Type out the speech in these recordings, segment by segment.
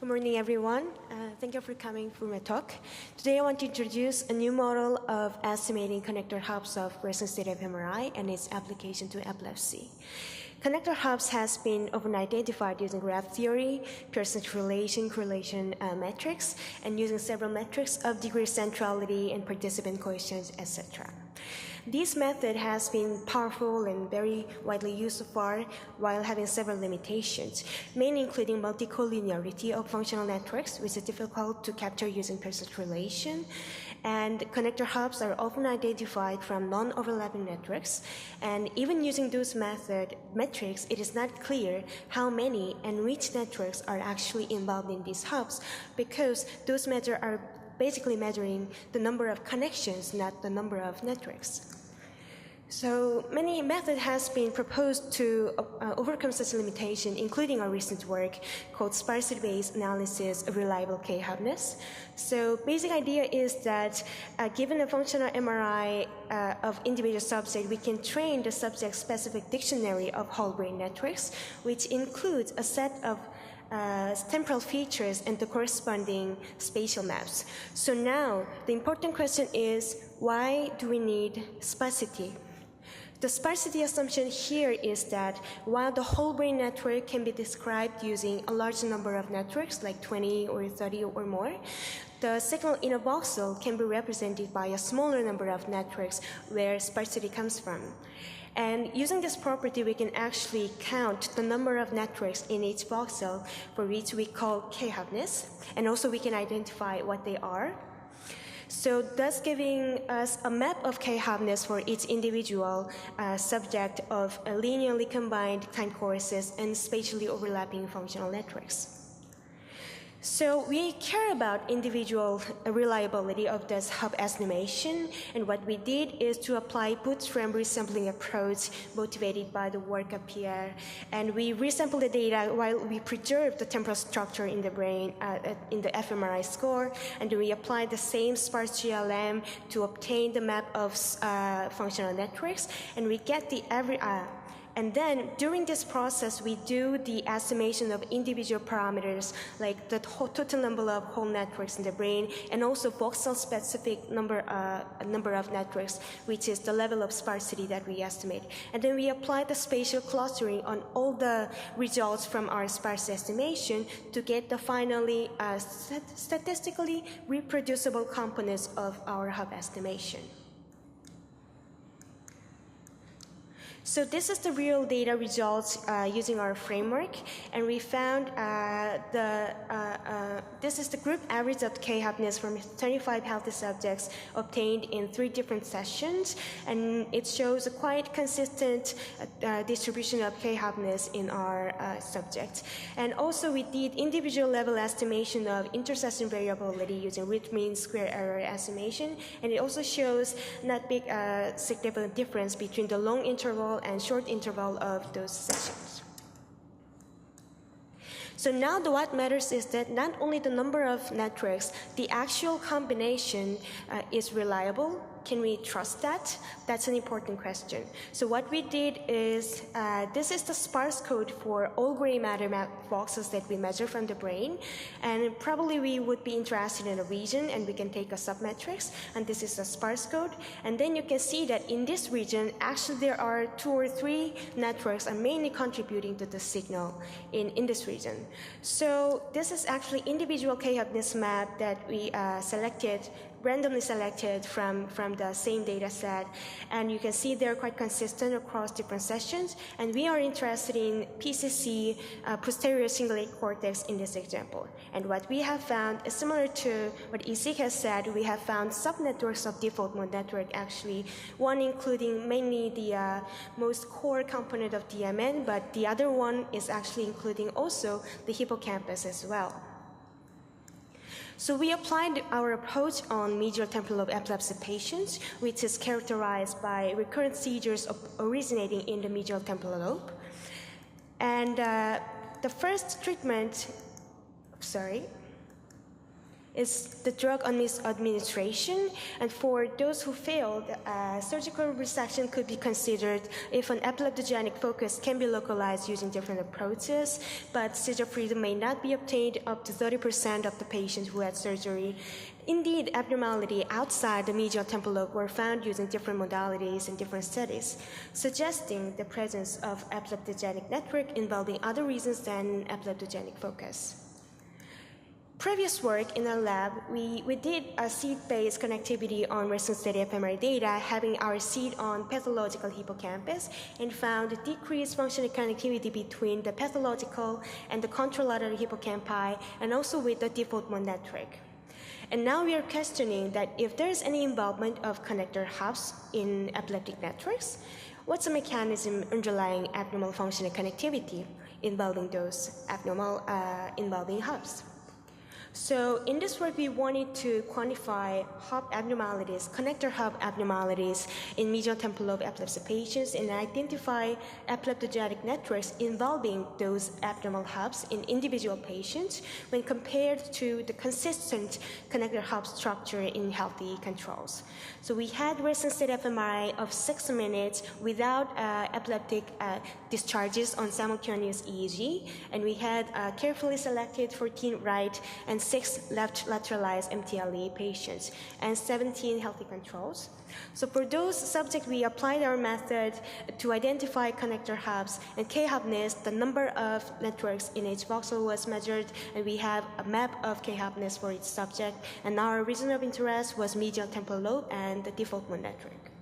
Good morning, everyone. Thank you for coming for my talk. Today, I want to introduce a new model of estimating connector hubs of resonance fMRI and its application to epilepsy. Connector hubs has been often identified using graph theory, Pearson correlation metrics, and using several metrics of degree of centrality and participant coefficients, etc. This method has been powerful and very widely used so far while having several limitations, mainly including multicollinearity of functional networks, which is difficult to capture using Pearson correlation. And connector hubs are often identified from non-overlapping networks. And even using those metrics, it is not clear how many and which networks are actually involved in these hubs, because those measures are basically measuring the number of connections, not the number of networks. So many methods has been proposed to overcome such limitation, including our recent work called SParsity-based analysis of reliable K-hubness. So basic idea is that given a functional MRI of individual subject, we can train the subject-specific dictionary of whole brain networks, which includes a set of temporal features and the corresponding spatial maps. So now the important question is, why do we need sparsity? The sparsity assumption here is that while the whole brain network can be described using a large number of networks, like 20 or 30 or more, the signal in a voxel can be represented by a smaller number of networks where sparsity comes from. And using this property, we can actually count the number of networks in each voxel, for which we call K-hubness, and also we can identify what they are. So thus giving us a map of K-hubness for each individual subject of linearly combined time courses and spatially overlapping functional networks. So we care about individual reliability of this hub estimation, and what we did is to apply bootstrap resampling approach motivated by the work of Pierre, and we resampled the data while we preserved the temporal structure in the brain in the fMRI score, and we applied the same sparse GLM to obtain the map of functional networks, and we get the and then during this process, we do the estimation of individual parameters, like the total number of whole networks in the brain, and also voxel-specific number of networks, which is the level of sparsity that we estimate. And then we apply the spatial clustering on all the results from our sparse estimation to get the finally statistically reproducible components of our hub estimation. So this is the real data results using our framework, and we found this is the group average of K-hubness from 25 healthy subjects obtained in 3 different sessions, and it shows a quite consistent distribution of K-hubness in our subjects. And also we did individual level estimation of intersession variability using root mean square error estimation, and it also shows not big significant difference between the long interval and short interval of those sessions. So now what matters is that not only the number of networks, the actual combination is reliable. Can we trust that? That's an important question. So what we did is, this is the sparse code for all gray matter voxels that we measure from the brain. And probably we would be interested in a region, and we can take a submetrics, and this is a sparse code. And then you can see that in this region, actually there are 2 or 3 networks are mainly contributing to the signal in this region. So this is actually individual K-hubness map that we randomly selected from the same data set, and you can see they're quite consistent across different sessions, and we are interested in PCC, posterior cingulate cortex in this example. And what we have found is similar to what Isik has said. We have found subnetworks of default mode network, actually, one including mainly the most core component of DMN, but the other one is actually including also the hippocampus as well. So we applied our approach on medial temporal lobe epilepsy patients, which is characterized by recurrent seizures originating in the medial temporal lobe. And the first treatment, is the drug administration, and for those who failed, surgical resection could be considered if an epileptogenic focus can be localized using different approaches, but seizure freedom may not be obtained up to 30% of the patients who had surgery. Indeed, abnormality outside the medial temporal lobe were found using different modalities in different studies, suggesting the presence of epileptogenic network involving other reasons than epileptogenic focus. Previous work in our lab, we did a seed-based connectivity on resonance study fMRI data, having our seed on pathological hippocampus, and found a decreased functional connectivity between the pathological and the contralateral hippocampi, and also with the default mode network. And now we are questioning that if there is any involvement of connector hubs in epileptic networks, what's the mechanism underlying abnormal functional connectivity involving those abnormal involving hubs? So in this work, we wanted to quantify hub abnormalities, connector hub abnormalities in medial temporal lobe epilepsy patients and identify epileptogenic networks involving those abnormal hubs in individual patients when compared to the consistent connector hub structure in healthy controls. So we had resonance state fMRI of 6 minutes without epileptic discharges on simultaneous EEG, and we had carefully selected 14 right and 6 left lateralized MTLE patients and 17 healthy controls. So for those subjects, we applied our method to identify connector hubs, and K-hubness, the number of networks in each voxel was measured, and we have a map of K-hubness for each subject, and our region of interest was medial temporal lobe and the default mode network.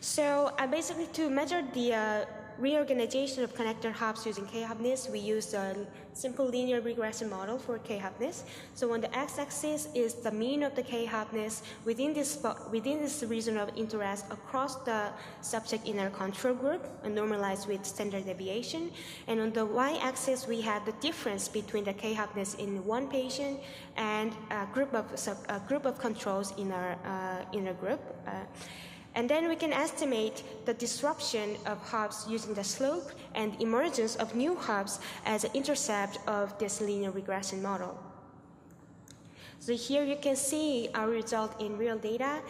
So basically to measure the reorganization of connector hubs using K-hubness, we used a simple linear regression model for K-hubness. So on the x-axis is the mean of the K-hubness within this region of interest across the subject inner control group, and normalized with standard deviation. And on the y-axis, we have the difference between the K-hubness in one patient and a group of controls in our inner group. And then we can estimate the disruption of hubs using the slope and emergence of new hubs as an intercept of this linear regression model. So here you can see our result in real data.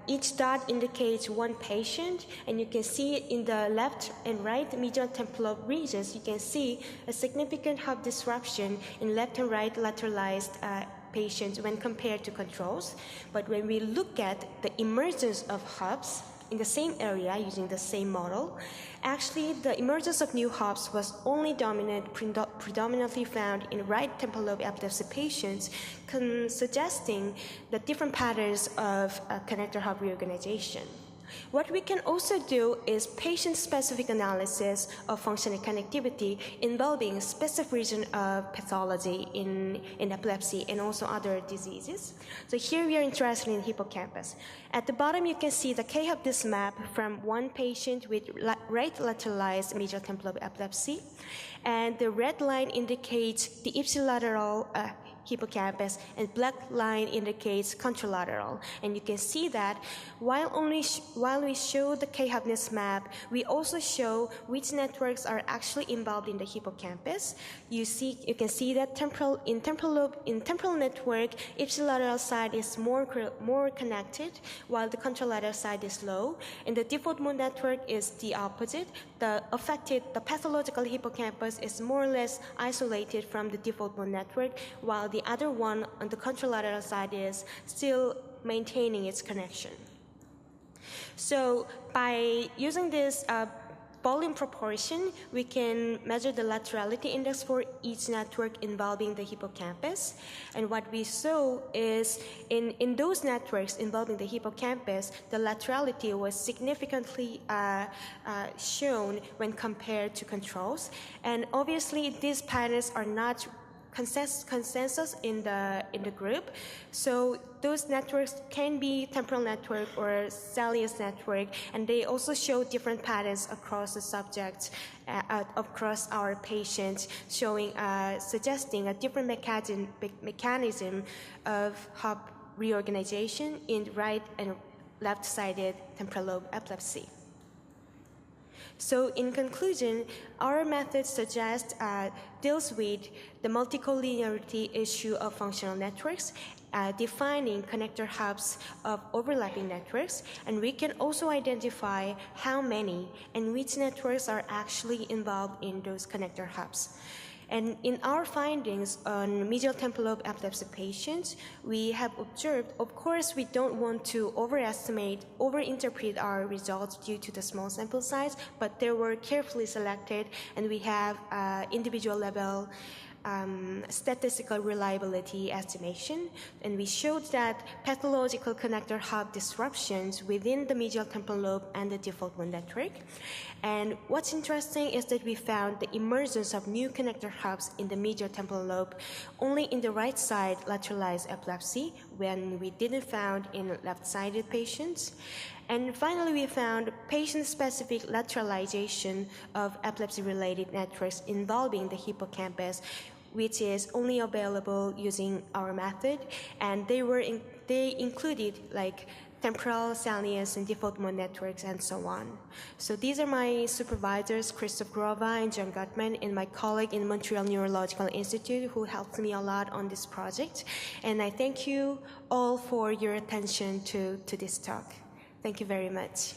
Each dot indicates one patient, and you can see in the left and right medial temporal lobe regions, you can see a significant hub disruption in left and right lateralized patients when compared to controls. But when we look at the emergence of hubs in the same area using the same model, actually the emergence of new hubs was only predominantly found in right temporal lobe epilepsy patients, suggesting the different patterns of connector hub reorganization. What we can also do is patient-specific analysis of functional connectivity involving specific region of pathology in epilepsy and also other diseases. So here we are interested in hippocampus. At the bottom, you can see the K-hubness map from one patient with right lateralized medial temporal lobe epilepsy, and the red line indicates the ipsilateral hippocampus, and black line indicates contralateral. And you can see that while we show the K-hubness map, we also show which networks are actually involved in the hippocampus. You can see that temporal network, ipsilateral side is more connected, while the contralateral side is low. And the default mode network is the opposite. The pathological hippocampus is more or less isolated from the default mode network, while the other one on the contralateral side is still maintaining its connection. So by using this volume proportion, we can measure the laterality index for each network involving the hippocampus. And what we saw is in those networks involving the hippocampus, the laterality was significantly shown when compared to controls. And obviously, these patterns are not consensus in the group. So those networks can be temporal network or Salius network, and they also show different patterns across the subjects, across our patients, suggesting a different mechanism of hub reorganization in right and left-sided temporal lobe epilepsy. So in conclusion, our method suggests deals with the multicollinearity issue of functional networks, defining connector hubs of overlapping networks, and we can also identify how many and which networks are actually involved in those connector hubs. And in our findings on medial temporal lobe epilepsy patients, we have observed, of course, we don't want to overinterpret our results due to the small sample size, but they were carefully selected, and we have individual level statistical reliability estimation, and we showed that pathological connector hub disruptions within the medial temporal lobe and the default mode network. And what's interesting is that we found the emergence of new connector hubs in the medial temporal lobe only in the right side lateralized epilepsy, when we didn't found in left-sided patients. And finally, we found patient-specific lateralization of epilepsy-related networks involving the hippocampus, which is only available using our method, and they included like temporal, salience, and default mode networks, and so on. So these are my supervisors, Christoph Grova and John Gutman, and my colleague in Montreal Neurological Institute, who helped me a lot on this project. And I thank you all for your attention to this talk. Thank you very much.